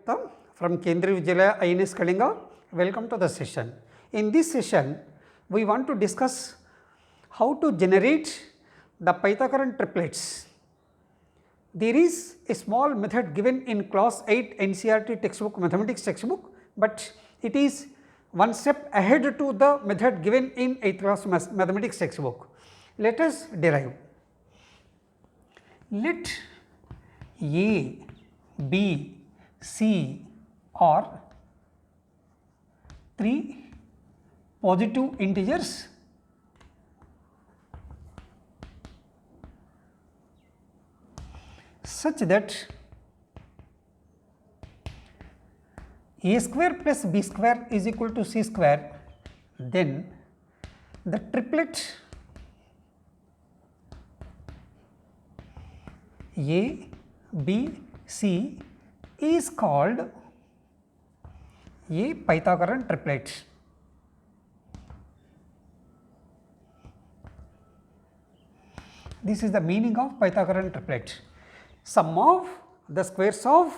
From Kendriya Vidyalaya INS Kalinga. Welcome to the session. In this session, we want to discuss how to generate the Pythagorean triplets. There is a small method given in class 8 NCERT textbook, mathematics textbook, but it is one step ahead to the method given in 8th class mathematics textbook. Let us derive. Let A, B, C are 3 positive integers such that A square plus B square is equal to C square, then the triplet A, B, C is called a Pythagorean triplet. This is the meaning of Pythagorean triplet. Sum of the squares of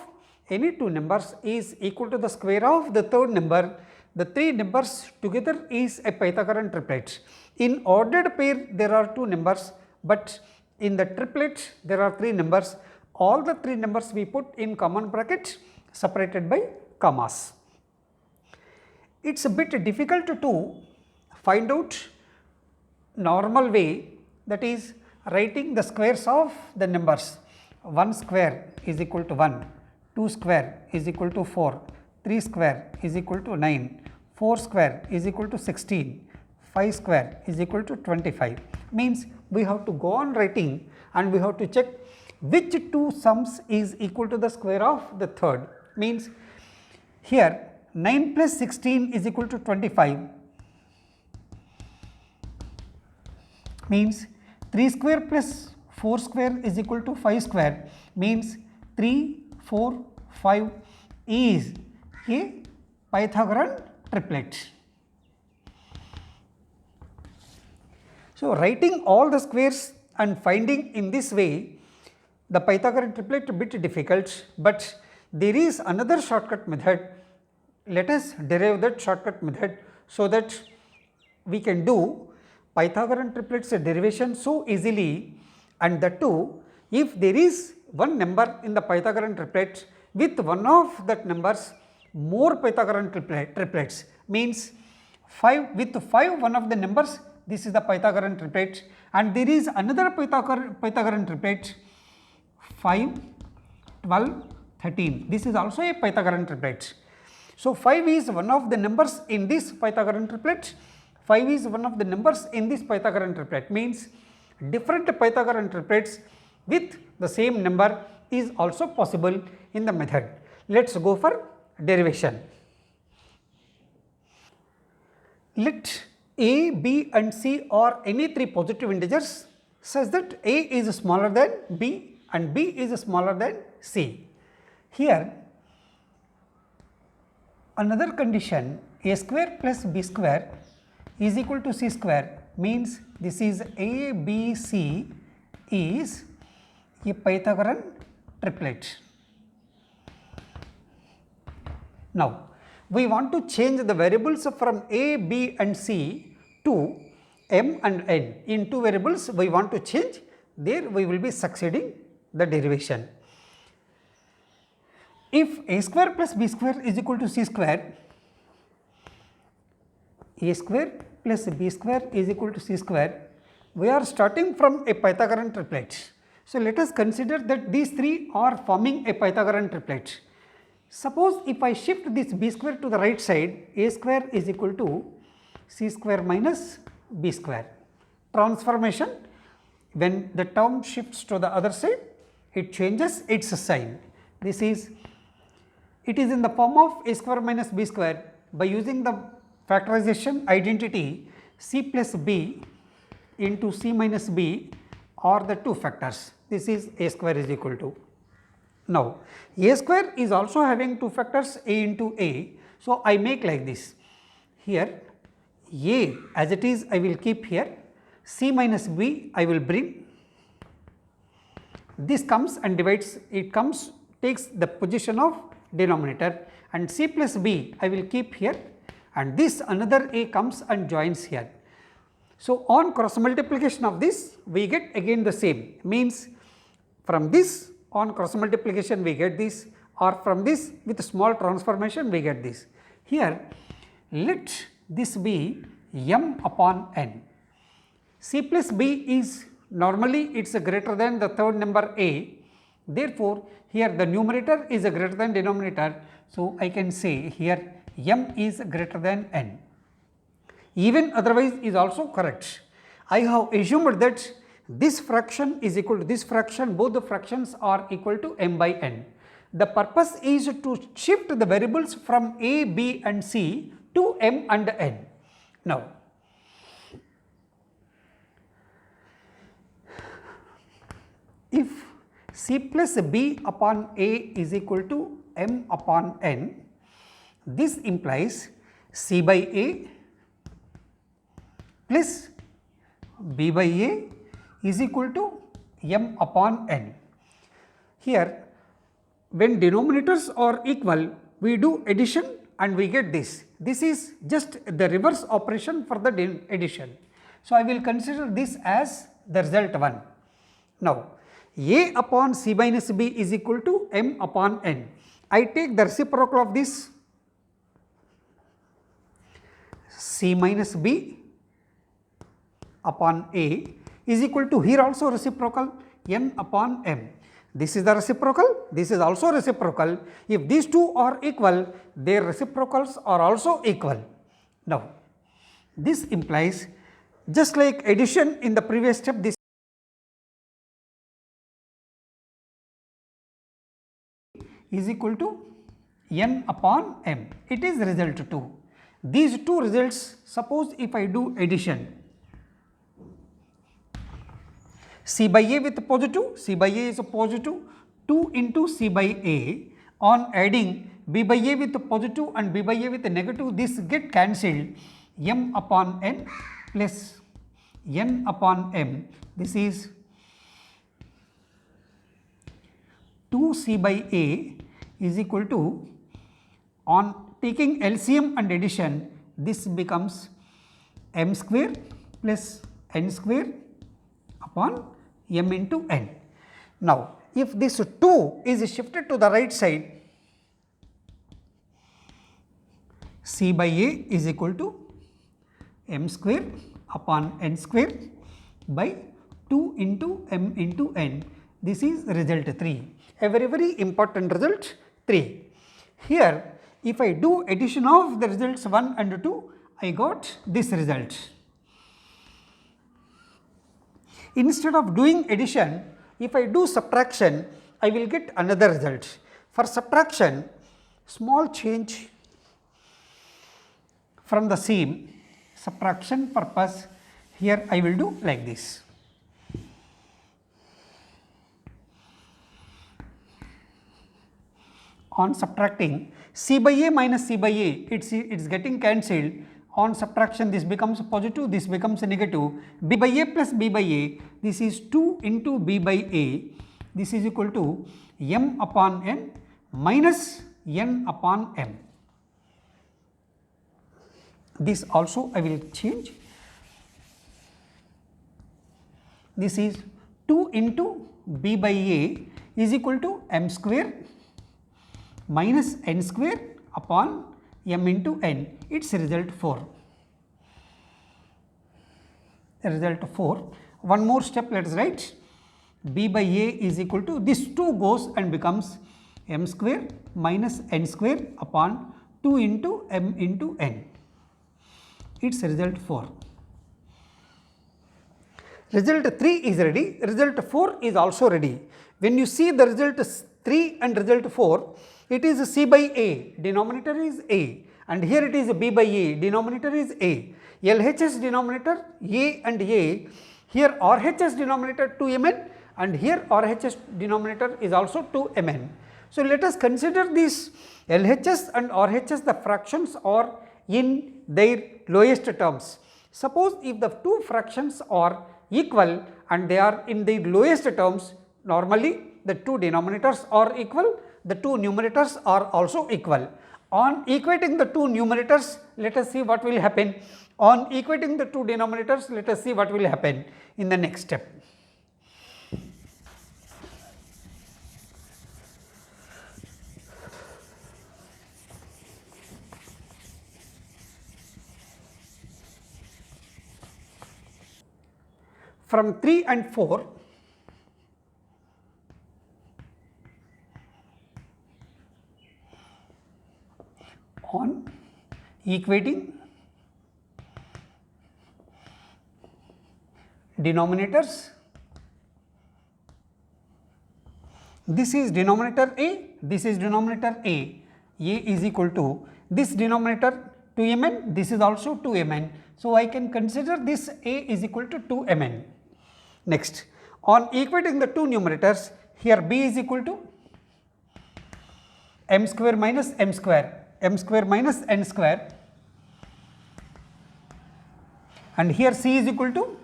any two numbers is equal to the square of the third number. The three numbers together is a Pythagorean triplet. In ordered pair there are two numbers, but in the triplet there are three numbers. All the three numbers we put in common bracket separated by commas. It is a bit difficult to find out normal way, that is writing the squares of the numbers. 1 square is equal to 1, 2 square is equal to 4, 3 square is equal to 9, 4 square is equal to 16, 5 square is equal to 25. Means we have to go on writing and we have to check which two sums is equal to the square of the third. Means here 9 plus 16 is equal to 25, means 3 square plus 4 square is equal to 5 square, means 3, 4, 5 is a Pythagorean triplet. So, writing all the squares and finding in this way the Pythagorean triplet a bit difficult, but there is another shortcut method. Let us derive that shortcut method so that we can do Pythagorean triplets derivation so easily, and that too if there is one number in the Pythagorean triplet with one of that numbers more Pythagorean triplets, means 5 with 5 one of the numbers, this is the Pythagorean triplet, and there is another Pythagorean triplet 5, 12, 13. This is also a Pythagorean triplet. So, 5 is one of the numbers in this Pythagorean triplet, 5 is one of the numbers in this Pythagorean triplet, means different Pythagorean triplets with the same number is also possible in the method. Let us go for derivation. Let A, B and C are any three positive integers such that A is smaller than B and B is smaller than C. Here another condition, A square plus B square is equal to C square, means this is A, B, C is a Pythagorean triplet. Now, we want to change the variables from A, B and C to M and N. In two variables we want to change, there we will be succeeding the derivation. If A square plus B square is equal to C square, A square plus B square is equal to C square, we are starting from a Pythagorean triplet. So, let us consider that these three are forming a Pythagorean triplet. Suppose if I shift this B square to the right side, A square is equal to C square minus B square. Transformation, when the term shifts to the other side, it changes its sign. This is, it is in the form of A square minus B square. By using the factorization identity, C plus B into C minus B are the two factors. This is A square is equal to. Now, A square is also having two factors A into A. So, I make like this. Here A as it is I will keep here, C minus B I will bring, this comes and divides, it comes takes the position of denominator, and c plus b I will keep here, and this another a comes and joins here. So, on cross multiplication of this we get again the same, means from this on cross multiplication we get this, or from this with small transformation we get this. Here let this be m upon n. C plus b is normally it is greater than the third number a, therefore, here the numerator is greater than denominator. So, I can say here m is greater than n. Even otherwise is also correct. I have assumed that this fraction is equal to this fraction, both the fractions are equal to m by n. The purpose is to shift the variables from a, b and c to m and n. Now, if c plus b upon a is equal to m upon n, this implies c by a plus b by a is equal to m upon n. Here when denominators are equal, we do addition and we get this. This is just the reverse operation for the addition. So, I will consider this as the result 1. Now, a upon c minus b is equal to m upon n. I take the reciprocal of this c minus b upon a is equal to, here also reciprocal, n upon m. This is the reciprocal, this is also reciprocal. If these two are equal, their reciprocals are also equal. Now, this implies just like addition in the previous step, this is equal to n upon m. It is result 2. These two results, suppose if I do addition, c by a with positive, c by a is a positive, 2 into c by a, on adding b by a with positive and b by a with negative, this get cancelled, m upon n plus n upon m, this is 2 c by a is equal to, on taking LCM and addition, this becomes m square plus n square upon m into n. Now, if this 2 is shifted to the right side, c by a is equal to m square upon n square by 2 into m into n. This is result 3, a very important result 3. Here, if I do addition of the results 1 and 2, I got this result. Instead of doing addition, if I do subtraction, I will get another result. For subtraction, small change from the same subtraction purpose, here I will do like this. On subtracting, c by a minus c by a, it's getting cancelled. On subtraction, this becomes positive, this becomes negative. B by a plus b by a, this is 2 into b by a, this is equal to m upon n minus n upon m. This also I will change. This is 2 into b by a is equal to m square minus n square upon m into n, it is result 4. Result 4. One more step, let us write b by a is equal to, this 2 goes and becomes m square minus n square upon 2 into m into n, it is result 4. Result 3 is ready, result 4 is also ready. When you see the result 3 and result 4, it is c by a, denominator is a, and here it is b by a, denominator is a. LHS denominator a and a, here RHS denominator 2mn, and here RHS denominator is also 2mn. So, let us consider these LHS and RHS, the fractions are in their lowest terms. Suppose if the two fractions are equal and they are in the lowest terms, normally the two denominators are equal, the two numerators are also equal. On equating the two numerators, let us see what will happen. On equating the two denominators, let us see what will happen in the next step. From 3 and 4, on equating denominators, this is denominator A, this is denominator A is equal to this denominator 2mn, this is also 2mn. So, I can consider this A is equal to 2mn. Next, on equating the two numerators, here B is equal to m square minus m square, m square minus n square, and here C is equal to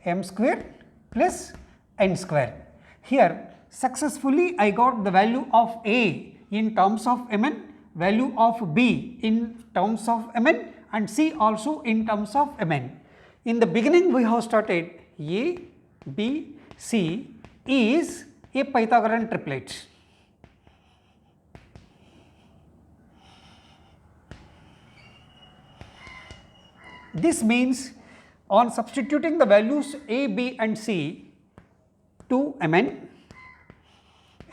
m square plus n square. Here successfully I got the value of A in terms of mn, value of B in terms of mn, and C also in terms of mn. In the beginning we have started A, B, C is a Pythagorean triplet. This means on substituting the values A, B and C to mn,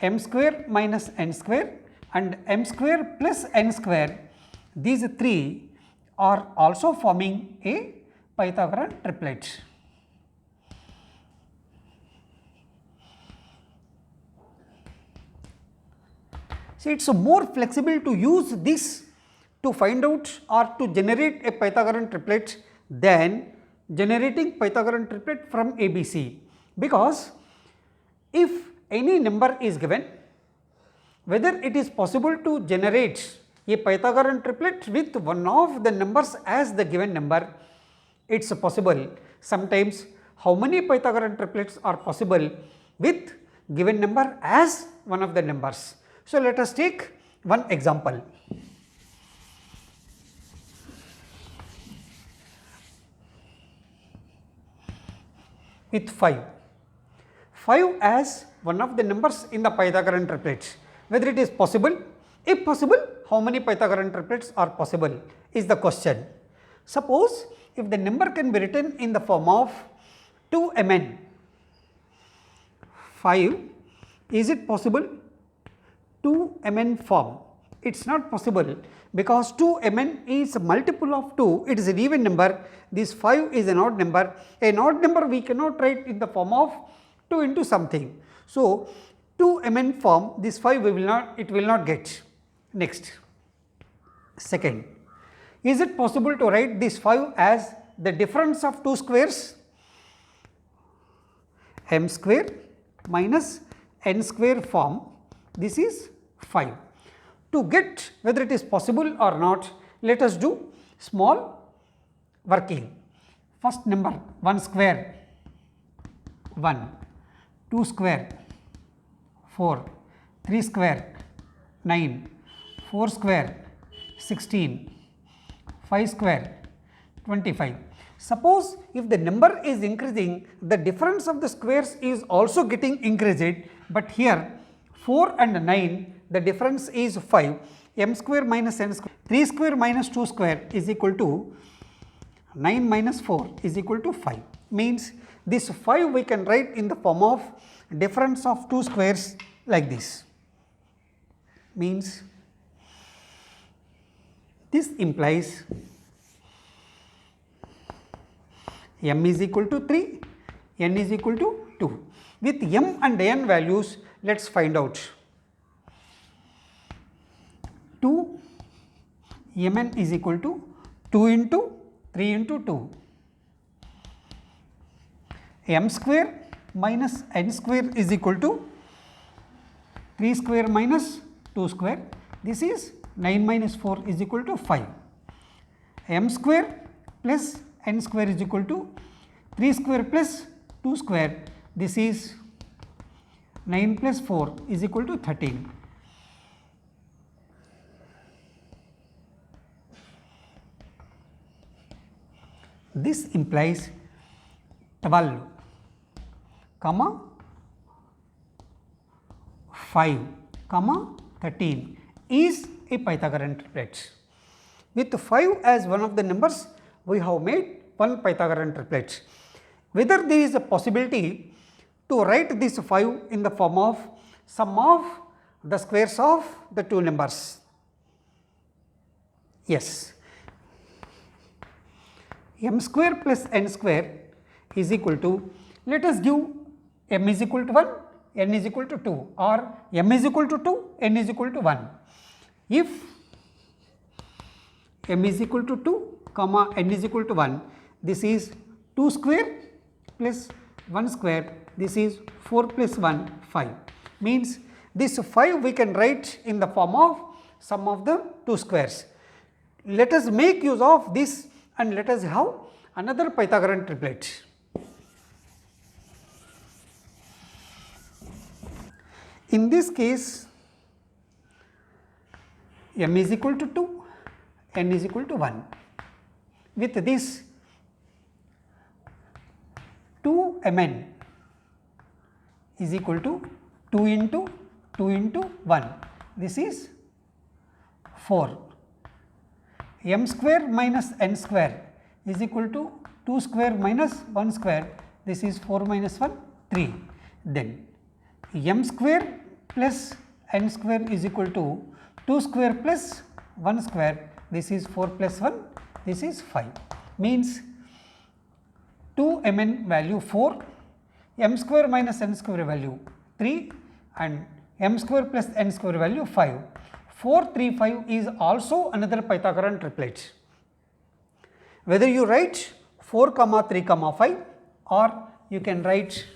m square minus n square and m square plus n square, these three are also forming a Pythagorean triplet. See, it is more flexible to use this to find out or to generate a Pythagorean triplet than generating Pythagorean triplet from ABC, because if any number is given, whether it is possible to generate a Pythagorean triplet with one of the numbers as the given number, it is possible. Sometimes how many Pythagorean triplets are possible with given number as one of the numbers. So, let us take one example. With 5 as one of the numbers in the Pythagorean triplet, whether it is possible, if possible, how many Pythagorean triplets are possible is the question. Suppose if the number can be written in the form of 2mn, 5, is it possible? 2mn form, it is not possible, because 2mn is a multiple of 2, it is an even number, this 5 is an odd number. An odd number we cannot write in the form of 2 into something. So, 2mn form, this 5 we will not, it will not get. Next, second, is it possible to write this 5 as the difference of two squares, m square minus n square form, this is 5. To get whether it is possible or not, let us do small working. First number 1 square 1, 2 square 4, 3 square 9, 4 square 16, 5 square 25. Suppose if the number is increasing, the difference of the squares is also getting increased, but here 4 and 9, the difference is 5, m square minus n square, 3 square minus 2 square is equal to 9 minus 4 is equal to 5, means this 5 we can write in the form of difference of two squares like this, means this implies m is equal to 3, n is equal to 2. With m and n values, let us find out. 2 mn is equal to 2 into 3 into 2, m square minus n square is equal to 3 square minus 2 square, this is 9 minus 4 is equal to 5, m square plus n square is equal to 3 square plus 2 square, this is 9 plus 4 is equal to 13. This implies 12, comma 5, comma 13 is a Pythagorean triplet. With 5 as one of the numbers, we have made one Pythagorean triplet. Whether there is a possibility to write this 5 in the form of sum of the squares of the two numbers? Yes. M square plus n square is equal to, let us give m is equal to 1, n is equal to 2, or m is equal to 2, n is equal to 1. If m is equal to 2, comma n is equal to 1, this is 2 square plus 1 square, this is 4 plus 1, 5. Means this 5 we can write in the form of sum of the two squares. Let us make use of this and let us have another Pythagorean triplet. In this case, m is equal to 2, n is equal to 1. With this 2mn is equal to 2 into 1, this is 4. M square minus n square is equal to 2 square minus 1 square, this is 4 minus 1, 3. Then m square plus n square is equal to 2 square plus 1 square, this is 4 plus 1, this is 5. Means 2mn value 4, m square minus n square value 3 and m square plus n square value 5. 4, 3, 5 is also another Pythagorean triplet. Whether you write 4, 3, 5 or you can write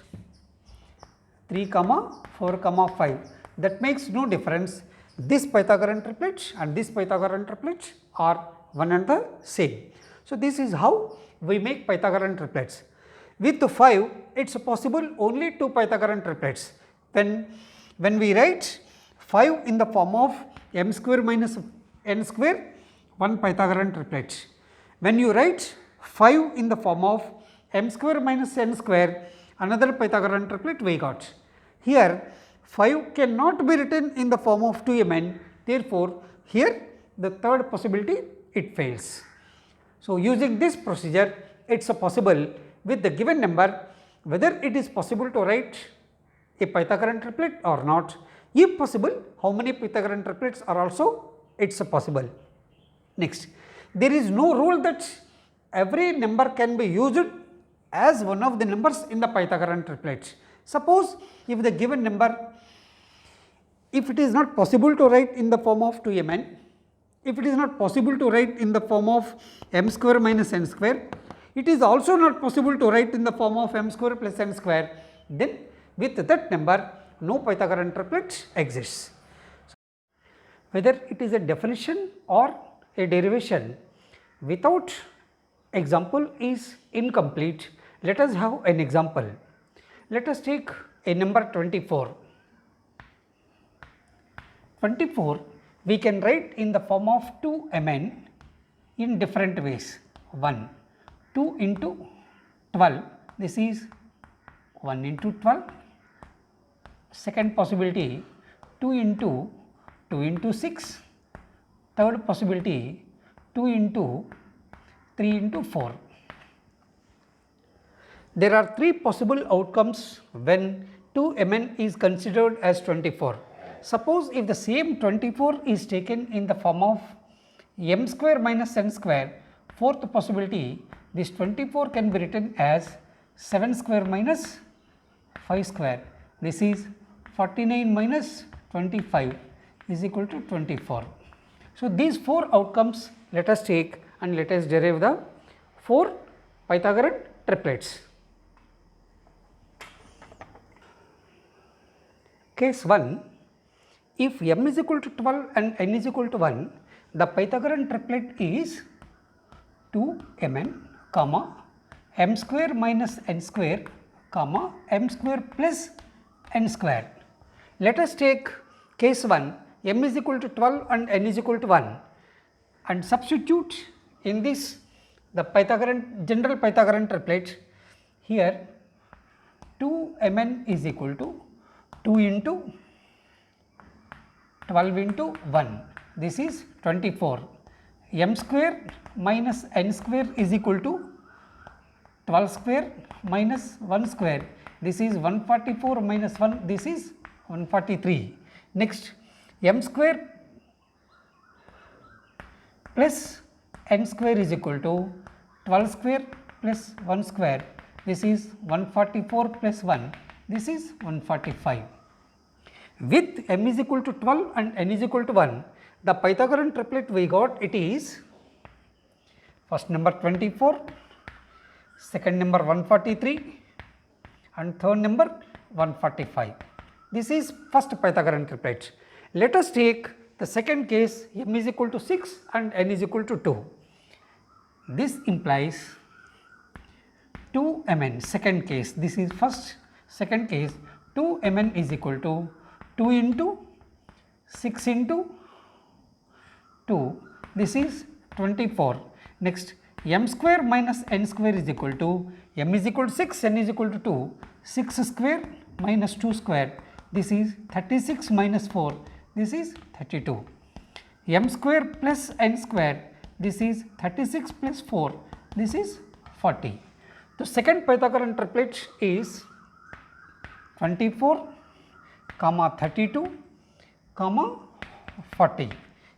3, 4, 5, that makes no difference. This Pythagorean triplet and this Pythagorean triplet are one and the same. So, this is how we make Pythagorean triplets. With 5, it is possible only two Pythagorean triplets. When we write 5 in the form of m square minus n square, one Pythagorean triplet. When you write 5 in the form of m square minus n square, another Pythagorean triplet we got. Here 5 cannot be written in the form of 2mn, therefore, here the third possibility it fails. So, using this procedure, it is possible with the given number whether it is possible to write a Pythagorean triplet or not. If possible, how many Pythagorean triplets are also it is possible. Next, there is no rule that every number can be used as one of the numbers in the Pythagorean triplet. Suppose if the given number, if it is not possible to write in the form of 2mn, if it is not possible to write in the form of m square minus n square, it is also not possible to write in the form of m square plus n square, then with that number no Pythagorean triplet exists. Whether it is a definition or a derivation without example is incomplete. Let us have an example. Let us take a number 24. 24 we can write in the form of 2mn in different ways. 1, 2 into 12, this is 1 into 12. Second possibility 2 into 6, third possibility 2 into 3 into 4. There are three possible outcomes when 2mn is considered as 24. Suppose if the same 24 is taken in the form of m square minus n square, fourth possibility, this 24 can be written as 7 square minus 5 square, this is 49 minus 25 is equal to 24. So, these four outcomes let us take and let us derive the 4 Pythagorean triplets. Case 1, if m is equal to 12 and n is equal to 1, the Pythagorean triplet is 2mn, m square minus n square, m square plus n square. Let us take case 1, m is equal to 12 and n is equal to 1, and substitute in this the general Pythagorean triplet. Here 2mn is equal to 2 into 12 into 1, this is 24. M square minus n square is equal to 12 square minus 1 square, this is 144 minus 1, this is 143. Next, m square plus n square is equal to 12 square plus 1 square, this is 144 plus 1, this is 145. With m is equal to 12 and n is equal to 1, the Pythagorean triplet we got, it is first number 24, second number 143 and third number 145. This is first Pythagorean triplet. Let us take the second case, m is equal to 6 and n is equal to 2. This implies 2mn, second case, this is first, second case, 2mn is equal to 2 into 6 into 2, this is 24. Next, m square minus n square is equal to, m is equal to 6, n is equal to 2, 6 square minus 2 square, this is 36 minus 4, this is 32. M square plus n square, this is 36 plus 4, this is 40. The second Pythagorean triplet is 24, 32, 40.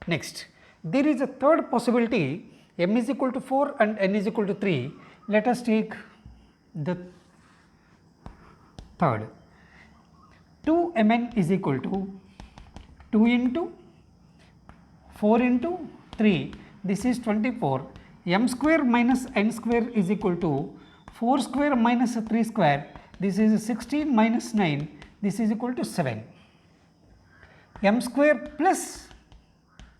Next, there is a third possibility, m is equal to 4 and n is equal to 3. Let us take the third. 2mn is equal to 2 into 4 into 3, this is 24. M square minus n square is equal to 4 square minus 3 square, this is 16 minus 9, this is equal to 7. M square plus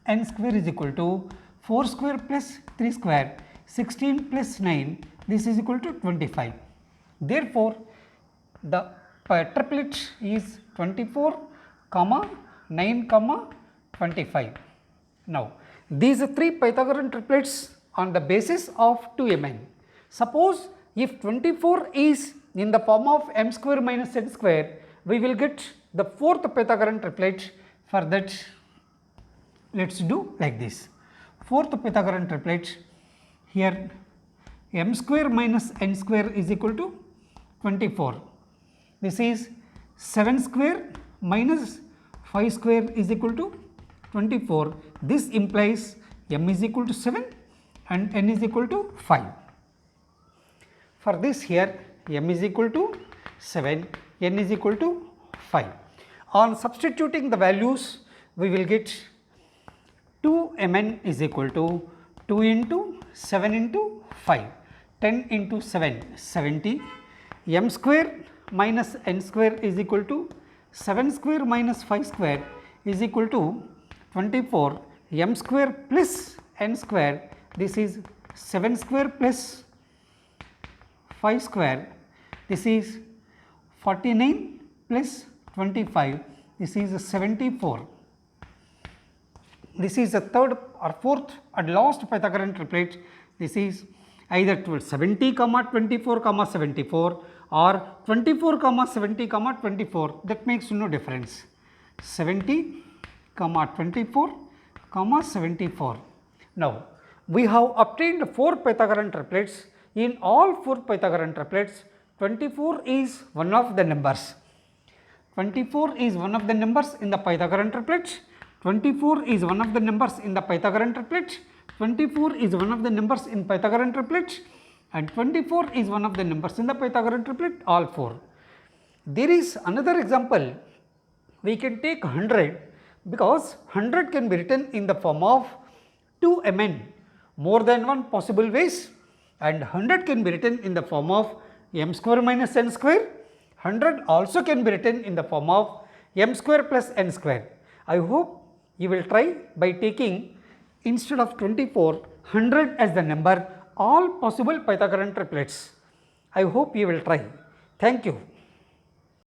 n square is equal to 4 square plus 3 square, 16 plus 9, this is equal to 25. Therefore, the triplet is 24, 9, 25. Now, these are three Pythagorean triplets on the basis of 2mn. Suppose if 24 is in the form of m square minus n square, we will get the fourth Pythagorean triplet. For that, let us do like this. Fourth Pythagorean triplet, here m square minus n square is equal to 24. This is 7 square minus 5 square is equal to 24. This implies m is equal to 7 and n is equal to 5. For this, here m is equal to 7, n is equal to 5. On substituting the values, we will get 2mn is equal to 2 into 7 into 5, 10 into 7, 70. M square minus n square is equal to 7 square minus 5 square is equal to 24. M square plus n square, this is 7 square plus 5 square, this is 49 plus 25, this is 74. This is the third or fourth and last Pythagorean triplet. This is either 70, 24, 74 or 24, 70, 24, that makes no difference. 70, 24, 74. Now, we have obtained 4 Pythagorean triplets. In all 4 Pythagorean triplets, 24 is one of the numbers. 24 is one of the numbers in the Pythagorean triplet. 24 is one of the numbers in the Pythagorean triplet. 24 is one of the numbers in Pythagorean triplet, and 24 is one of the numbers in the Pythagorean triplet, all 4. There is another example. We can take 100, because 100 can be written in the form of 2mn, more than one possible ways, and 100 can be written in the form of m square minus n square. 100 also can be written in the form of m square plus n square. I hope you will try by taking, instead of 24, 100 as the number, all possible Pythagorean triplets. I hope you will try. Thank you.